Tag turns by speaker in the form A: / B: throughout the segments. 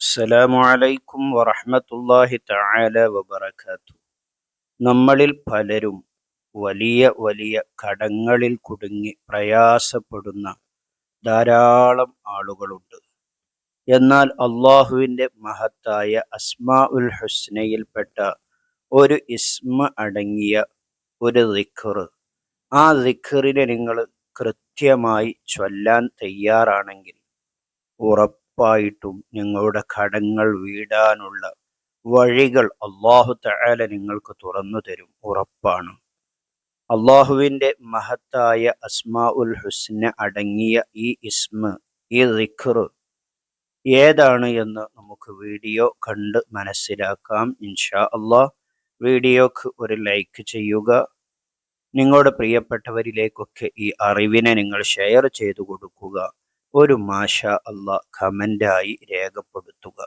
A: അസ്സലാമു അലൈക്കും വറഹ്മത്തുള്ളാഹി തആല വബറകാതുഹു. നമ്മളിൽ പലരും വലിയ വലിയ കടങ്ങളിൽ കുടുങ്ങി പ്രയാസപ്പെടുന്ന ധാരാളം ആളുകളുണ്ട്. എന്നാൽ അള്ളാഹുവിൻ്റെ മഹത്തായ അസ്മാഉൽ ഹുസ്നയിൽപ്പെട്ട ഒരു ഇസ്മ അടങ്ങിയ ഒരു ദിക്ർ, ആ ദിക്റിനെ നിങ്ങൾ കൃത്യമായി ചൊല്ലാൻ തയ്യാറാണെങ്കിൽ ഉറപ്പായിട്ടും നിങ്ങളുടെ കടങ്ങൾ വീടാനുള്ള വഴികൾ അല്ലാഹു തആല നിങ്ങൾക്ക് തുറന്നു തരും, ഉറപ്പാണ്. അള്ളാഹുവിൻ്റെ മഹത്തായ അസ്മാഉൽ ഹുസ്ന അടങ്ങിയ ഈ ഇസ്മ, ഈ ദിക്ർ ഏതാണ് എന്ന് നമുക്ക് വീഡിയോ കണ്ട് മനസ്സിലാക്കാം ഇൻഷാ അള്ളാഹ്. വീഡിയോക്ക് ഒരു ലൈക്ക് ചെയ്യുക. നിങ്ങളുടെ പ്രിയപ്പെട്ടവരിലേക്കൊക്കെ ഈ അറിവിനെ നിങ്ങൾ ഷെയർ ചെയ്തു കൊടുക്കുക. ഒരു മാഷാ അല്ലാഹ് കമൻ്റായി രേഖപ്പെടുത്തുക.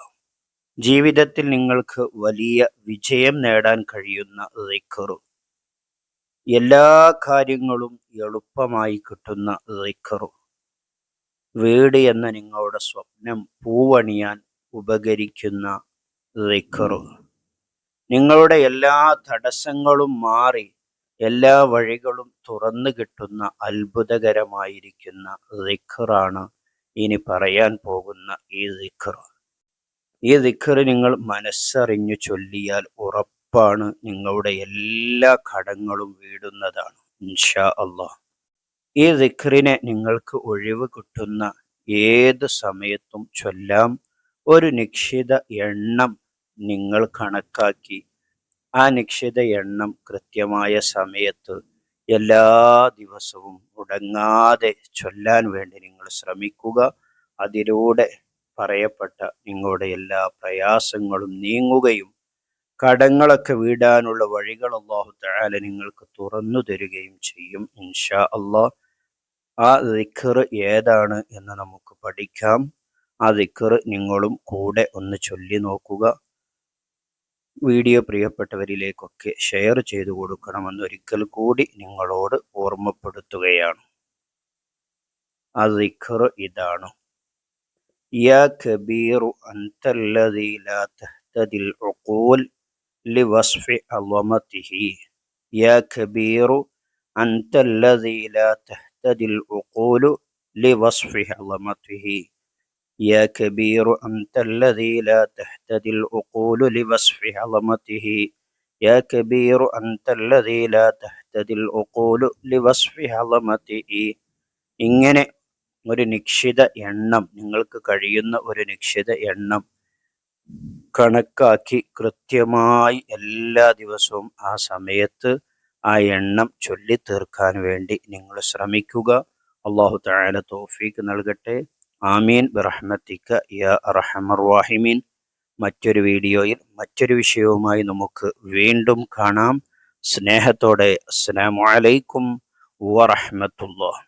A: ജീവിതത്തിൽ നിങ്ങൾക്ക് വലിയ വിജയം നേടാൻ കഴിയുന്ന ദിക്ർ, എല്ലാ കാര്യങ്ങളും എളുപ്പമായി കിട്ടുന്ന ദിക്ർ, വീട് എന്ന നിങ്ങളുടെ സ്വപ്നം പൂവണിയാൻ ഉപകരിക്കുന്ന ദിക്ർ, നിങ്ങളുടെ എല്ലാ തടസ്സങ്ങളും മാറി എല്ലാ വഴികളും തുറന്നു കിട്ടുന്ന അത്ഭുതകരമായിരിക്കുന്ന ദിക്റാണ് ഇനി പറയാൻ പോകുന്ന ഈ ദിക്ർ. ഈ ദിക്ർ നിങ്ങൾ മനസ്സറിഞ്ഞു ചൊല്ലിയാൽ ഉറപ്പാണ് നിങ്ങളുടെ എല്ലാ കടങ്ങളും വീടുന്നതാണ് ഇൻഷാ അല്ലാഹ്. ഈ ദിക്റിനെ നിങ്ങൾക്ക് ഒഴിവ് കിട്ടുന്ന ഏത് സമയത്തും ചൊല്ലാം. ഒരു നിശ്ചിത എണ്ണം നിങ്ങൾ കണക്കാക്കി ആ നിശ്ചിത എണ്ണം കൃത്യമായ സമയത്ത് എല്ലാ ദിവസവും മുടങ്ങാതെ ചൊല്ലാൻ വേണ്ടി നിങ്ങൾ ശ്രമിക്കുക. അതിലൂടെ പറയപ്പെട്ട നിങ്ങളുടെ എല്ലാ പ്രയാസങ്ങളും നീങ്ങുകയും കടങ്ങളൊക്കെ വീടാനുള്ള വഴികൾ അല്ലാഹു തആല നിങ്ങൾക്ക് തുറന്നു തരികയും ചെയ്യും ഇൻഷാ അല്ലാഹ്. ആ ദിക്ർ ഏതാണ് എന്ന് നമുക്ക് പഠിക്കാം. ആ ദിക്ർ നിങ്ങളും കൂടെ ഒന്ന് ചൊല്ലി നോക്കുക. വീഡിയോ പ്രിയപ്പെട്ടവരിലേക്കൊക്കെ ഷെയർ ചെയ്തു കൊടുക്കണമെന്ന് ഒരിക്കൽ കൂടി നിങ്ങളോട് ഓർമ്മപ്പെടുത്തുകയാണ്. ആ ദിക്ർ ഇതാണ്: യാ കബീറു അൻതല്ലദീ ലാ തഹ്തദിൽ ഉഖൂൽ ലിവസ്ഫി അളമതിഹി. യാ കബീറു അൻതല്ലദീ ലാ തഹ്തദിൽ ഉഖൂൽ ലിവസ്ഫി അളമതിഹി. يا كبير أنت الذي لا تهتدي العقول لوصف عظمته. يا كبير أنت الذي لا تهتدي العقول لوصف عظمته. ഇങ്ങനെ ഒരു നിശ്ചിത എണ്ണം, നിങ്ങൾക്ക് കഴിയുന്ന ഒരു നിശ്ചിത എണ്ണം കണക്കാക്കി കൃത്യമായി എല്ലാ ദിവസവും ആ സമയത്ത് ആ എണ്ണം ചൊല്ലി തീർക്കാൻ വേണ്ടി നിങ്ങൾ ശ്രമിക്കുക. അല്ലാഹു തആല തൗഫീഖ് നൽകട്ടെ. ആമീൻ ബിറഹ്മതിക യാ അർഹമർ റഹീമീൻ. മറ്റൊരു വീഡിയോയിൽ മറ്റൊരു വിഷയവുമായി നമുക്ക് വീണ്ടും കാണാം. സ്നേഹത്തോടെ അസ്സലാമു അലൈക്കും വറഹ്മത്തുള്ളാഹി.